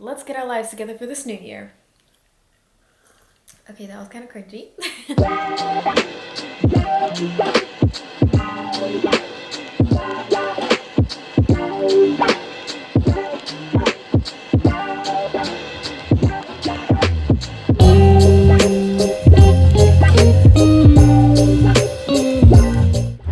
let's get our lives together for this new year. Okay, that was kind of cringy.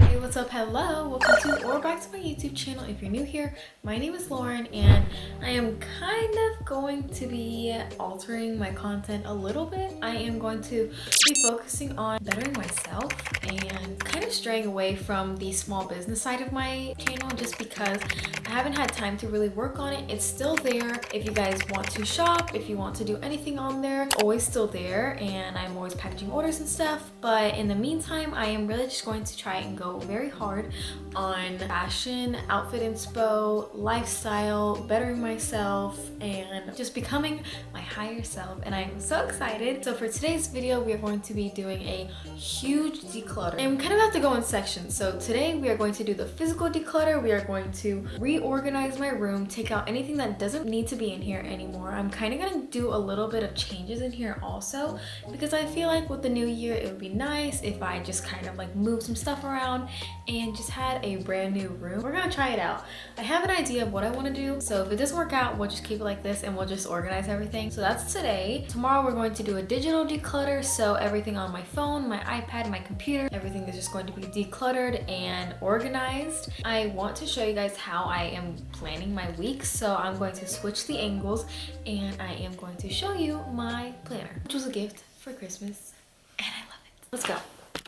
Hey, what's up? Hello, welcome to or back to my YouTube channel. If you're new here, my name is Lauren and I am kind of going to be altering my content a little bit. I am going to be focusing on bettering myself and kind of straying away from the small business side of my channel just because I haven't had time to really work on it. It's still there. If you guys want to shop, if you want to do anything on there, it's always still there, and I'm always packaging orders and stuff. But in the meantime, I am really just going to try and go very hard on fashion, outfit inspo, lifestyle, bettering myself, and just becoming my higher self. And I'm so excited. So for today's video, we are going to be doing a huge declutter. And we kind of have to go in sections. So today we are going to do the physical declutter. We are going to reorganize my room, take out anything that doesn't need to be in here anymore. I'm kind of going to do a little bit of changes in here also because I feel like with the new year it would be nice if I just kind of like moved some stuff around and just had a brand new room. We're gonna try it out. I have an idea of what I want to do, so if it doesn't work out, we'll just keep it like this and we'll just organize everything. So that's today. Tomorrow we're going to do a digital declutter, so everything on my phone, my iPad, my computer, everything is just going to be decluttered and organized. I want to show you guys how I am planning my week, so I'm going to switch the angles and I am going to show you my planner, which was a gift for Christmas and I love it. Let's go.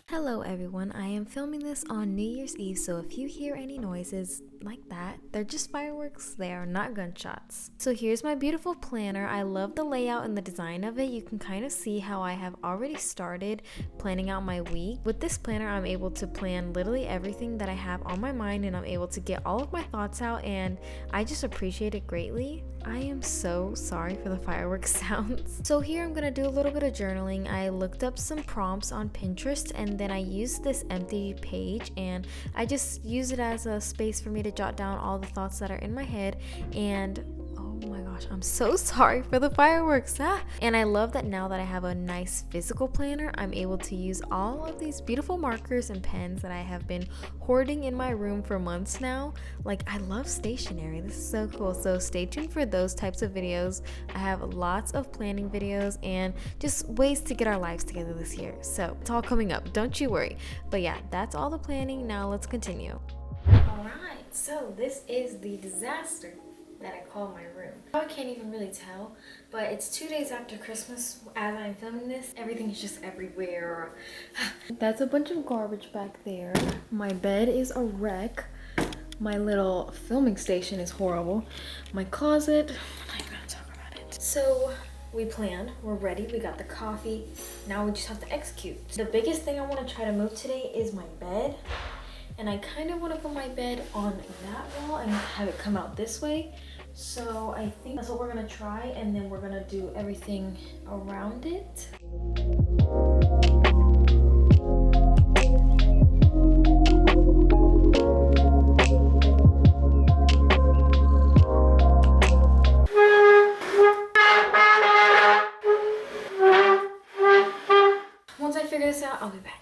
Hello everyone, I am filming this on New Year's Eve, so if you hear any noises like that, they're just fireworks, they are not gunshots. So here's my beautiful planner. I love the layout and the design of it. You can kind of see how I have already started planning out my week. With this planner, I'm able to plan literally everything that I have on my mind, and I'm able to get all of my thoughts out, and I just appreciate it greatly. I am so sorry for the fireworks sounds. So here I'm gonna do a little bit of journaling. I looked up some prompts on Pinterest and then I used this empty page and I just use it as a space for me to jot down all the thoughts that are in my head. And oh my gosh, I'm so sorry for the fireworks. And I love that now that I have a nice physical planner, I'm able to use all of these beautiful markers and pens that I have been hoarding in my room for months now. Like, I love stationery. This is so cool. So stay tuned for those types of videos. I have lots of planning videos and just ways to get our lives together this year. So it's all coming up, don't you worry. But yeah, that's all the planning. Now let's continue. All right, so this is the disaster that I call my room. I can't even really tell, but it's 2 days after Christmas as I'm filming this. Everything's just everywhere. That's a bunch of garbage back there. My bed is a wreck. My little filming station is horrible. My closet, I'm not even gonna talk about it. So we planned, we're ready, we got the coffee. Now we just have to execute. The biggest thing I want to try to move today is my bed. And I kind of want to put my bed on that wall and have it come out this way. So I think that's what we're going to try, and then we're going to do everything around it. Once I figure this out, I'll be back.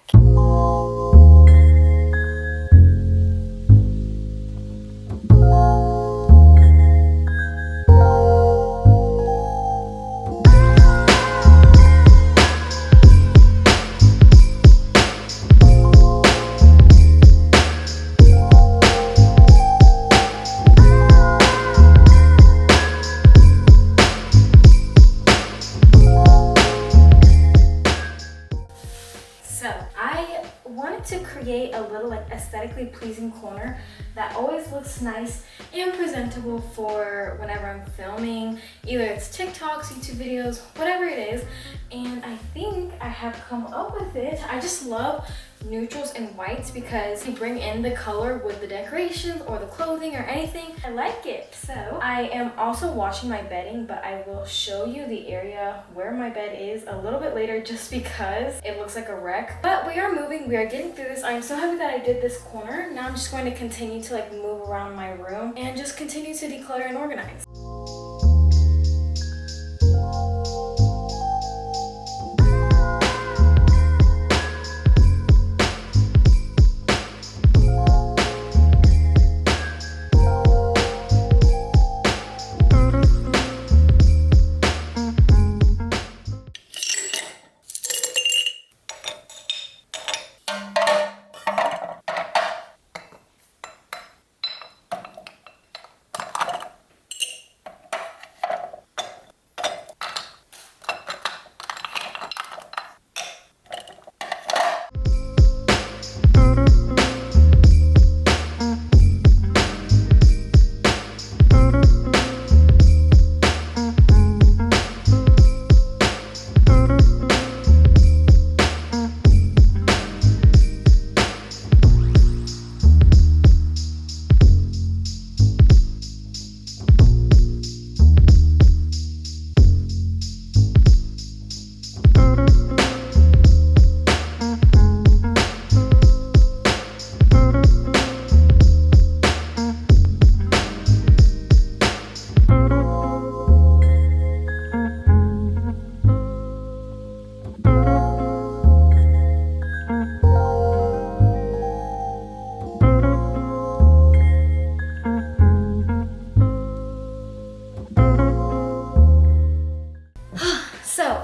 To create a little like aesthetically pleasing corner that always looks nice and presentable for whenever I'm filming, either it's TikToks, YouTube videos, whatever it is. And I think I have come up with it. I just love neutrals and whites because you bring in the color with the decorations or the clothing or anything. I like it. So I am also washing my bedding, but I will show you the area where my bed is a little bit later just because it looks like a wreck. But we are moving, we are getting through this. I'm so happy that I did this corner. Now I'm just going to continue to like move around my room and just continue to declutter and organize.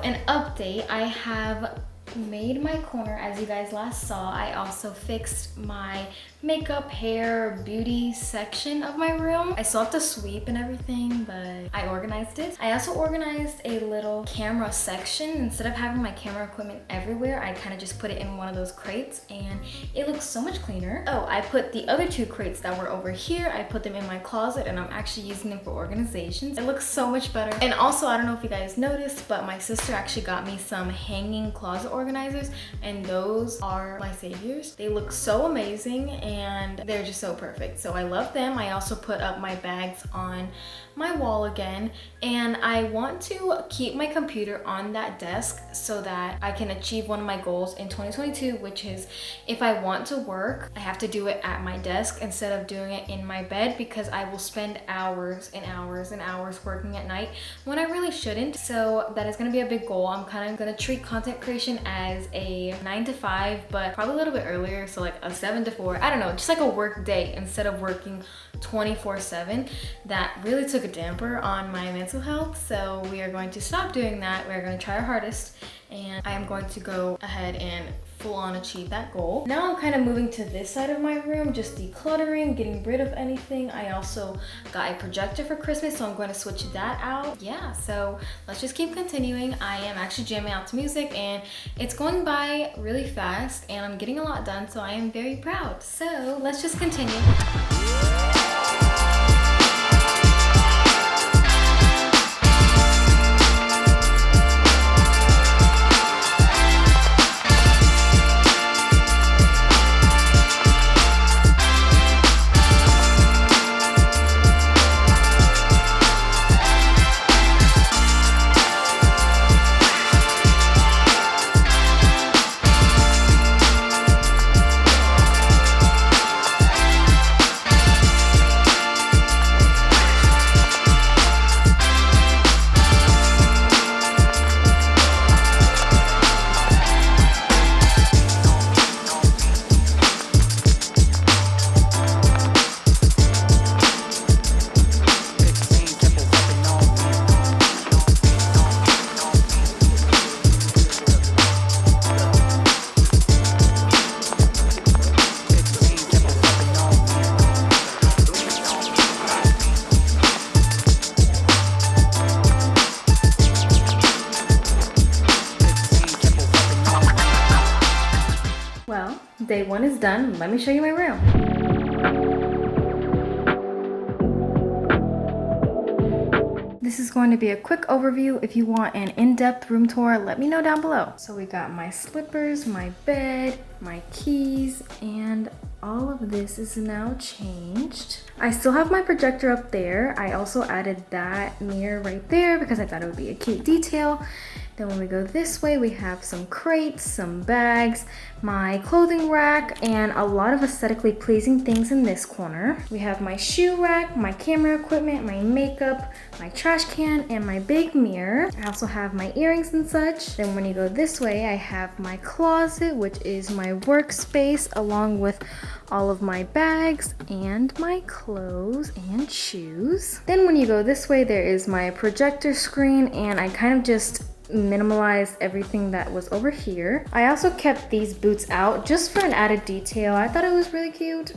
an update, I have made my corner as you guys last saw. I also fixed my makeup, hair, beauty section of my room. I still have to sweep and everything, but I organized it. I also organized a little camera section. Instead of having my camera equipment everywhere, I kind of just put it in one of those crates and it looks so much cleaner. Oh, I put the other 2 crates that were over here, I put them in my closet and I'm actually using them for organizations. It looks so much better. And also, I don't know if you guys noticed, but my sister actually got me some hanging closet organizers and those are my saviors. They look so amazing and they're just so perfect. So I love them. I also put up my bags on my wall again, and I want to keep my computer on that desk so that I can achieve one of my goals in 2022, which is if I want to work, I have to do it at my desk instead of doing it in my bed, because I will spend hours and hours and hours working at night when I really shouldn't. So that is going to be a big goal. I'm kind of going to treat content creation as a 9 to 5, but probably a little bit earlier, so like a 7 to 4, I don't know, just like a work day instead of working 24/7. That really took a damper on my mental health, so we are going to stop doing that. We're going to try our hardest, and I am going to go ahead and full on achieve that goal. Now I'm kind of moving to this side of my room, just decluttering, getting rid of anything. I also got a projector for Christmas, so I'm going to switch that out. Yeah, so let's just keep continuing. I am actually jamming out to music and it's going by really fast and I'm getting a lot done, so I am very proud. So let's just continue. Well, day 1 is done. Let me show you my room. This is going to be a quick overview. If you want an in-depth room tour, let me know down below. So we got my slippers, my bed, my keys, and all of this is now changed. I still have my projector up there. I also added that mirror right there because I thought it would be a cute detail. Then when we go this way, we have some crates, some bags, my clothing rack, and a lot of aesthetically pleasing things in this corner. We have my shoe rack, my camera equipment, my makeup, my trash can, and my big mirror. I also have my earrings and such. Then when you go this way, I have my closet, which is my workspace, along with all of my bags and my clothes and shoes. Then when you go this way, there is my projector screen, and I kind of just minimalized everything that was over here. I also kept these boots out just for an added detail. I thought it was really cute.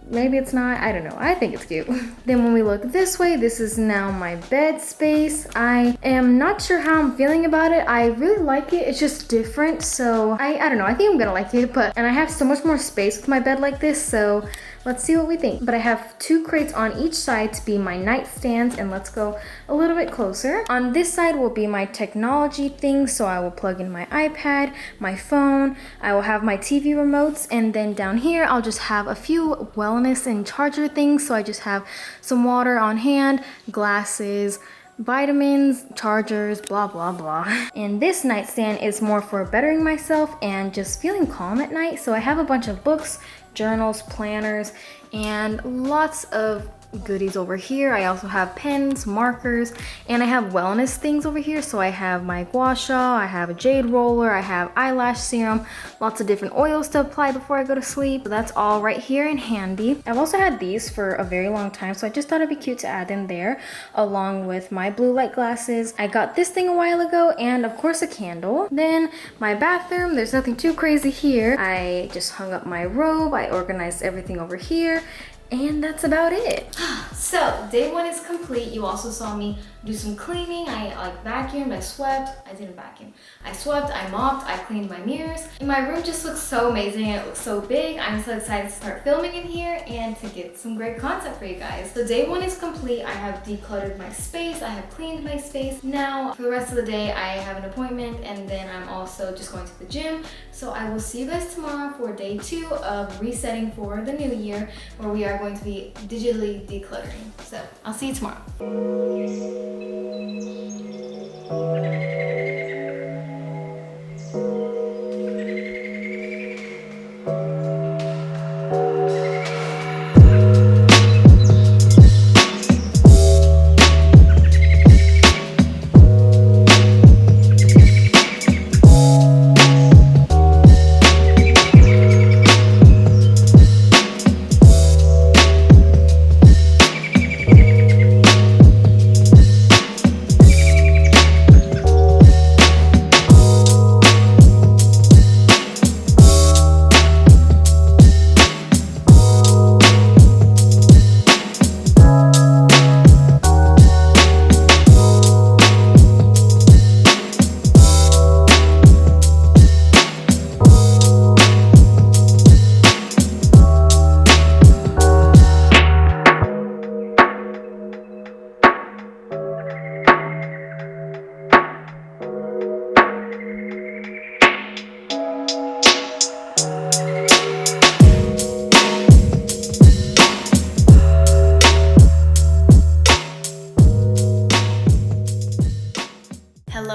Maybe it's not, I don't know. I think it's cute. Then when we look this way, this is now my bed space. I am not sure how I'm feeling about it. I really like it. It's just different. So I don't know. I think I'm gonna like it, and I have so much more space with my bed like this. So let's see what we think. But I have 2 crates on each side to be my nightstands, and let's go a little bit closer. On this side will be my technology things, so I will plug in my iPad, my phone, I will have my TV remotes, and then down here I'll just have a few wellness and charger things, so I just have some water on hand, glasses, vitamins, chargers, blah blah blah. And this nightstand is more for bettering myself and just feeling calm at night. So I have a bunch of books, journals, planners, and lots of goodies over here. I also have pens, markers, and I have wellness things over here. So I have my gua sha, I have a jade roller, I have eyelash serum, lots of different oils to apply before I go to sleep. So that's all right here and handy. I've also had these for a very long time, so I just thought it'd be cute to add in there along with my blue light glasses. I got this thing a while ago, and of course a candle. Then my bathroom, there's nothing too crazy here. I just hung up my robe, I organized everything over here, and that's about it. So day one is complete. You also saw me do some cleaning. I like vacuumed, I swept. I didn't vacuum. I swept, I mopped, I cleaned my mirrors. And my room just looks so amazing. It looks so big. I'm so excited to start filming in here and to get some great content for you guys. So day one is complete. I have decluttered my space. I have cleaned my space. Now for the rest of the day, I have an appointment, and then I'm also just going to the gym. So I will see you guys tomorrow for day 2 of resetting for the new year, where we are going to be digitally decluttering. So I'll see you tomorrow.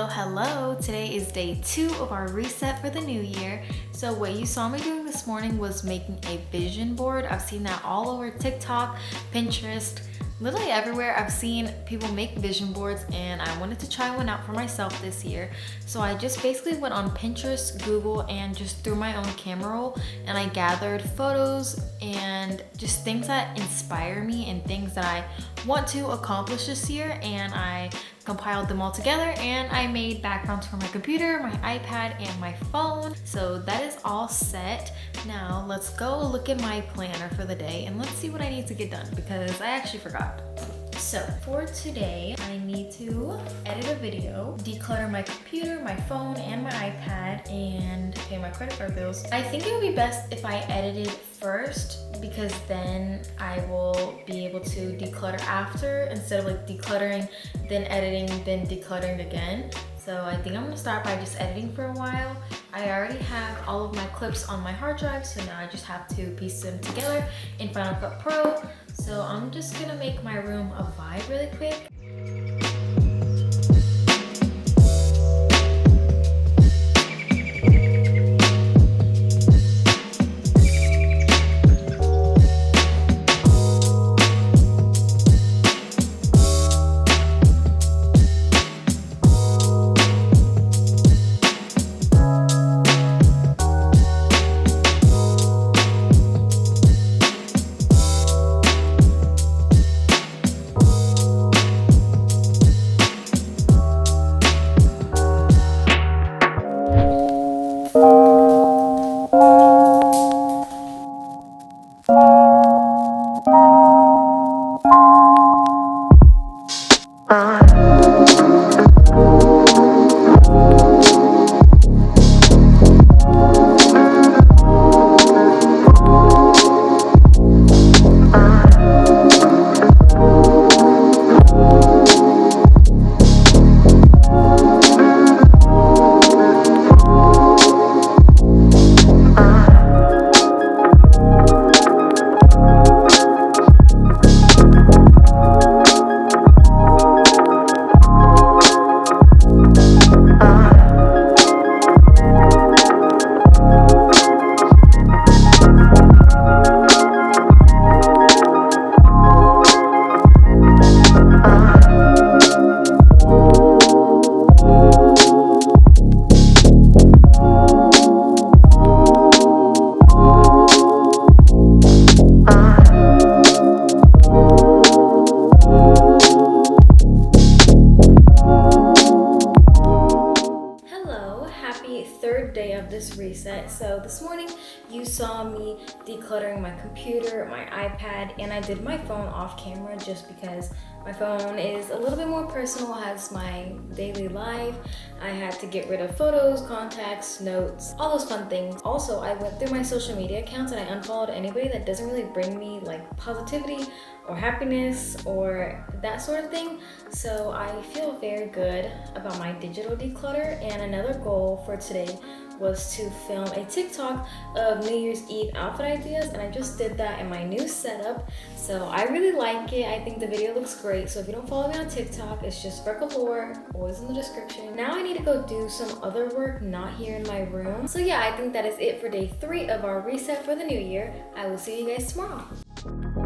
Hello, today is day 2 of our reset for the new year. So what you saw me doing this morning was making a vision board. I've seen that all over TikTok, Pinterest, literally everywhere. I've seen people make vision boards, and I wanted to try one out for myself this year. So I just basically went on Pinterest, Google, and just through my own camera roll, and I gathered photos and just things that inspire me and things that I want to accomplish this year, and I compiled them all together, and I made backgrounds for my computer, my iPad, and my phone. So that is all set. Now let's go look at my planner for the day and let's see what I need to get done, because I actually forgot. So for today, I need to edit a video, declutter my computer, my phone, and my iPad, and pay my credit card bills. I think it would be best if I edited first, because then I will be able to declutter after, instead of like decluttering, then editing, then decluttering again. So I think I'm gonna start by just editing for a while. I already have all of my clips on my hard drive, so now I just have to piece them together in Final Cut Pro. So I'm just gonna make my room a vibe really quick. Year's reset. So this morning you saw me decluttering my computer, my iPad, and I did my phone off camera just because my phone is a little bit more personal, has my daily life. I had to get rid of photos, contacts, notes, all those fun things. Also, I went through my social media accounts and I unfollowed anybody that doesn't really bring me like positivity or happiness or that sort of thing. So I feel very good about my digital declutter. And another goal for today was to film a TikTok of New Year's Eve outfit ideas, and I just did that in my new setup. So I really like it. I think the video looks great. So if you don't follow me on TikTok, it's just laur, always in the description. Now I need to go do some other work, not here in my room. So yeah, I think that is it for day 3 of our reset for the new year. I will see you guys tomorrow.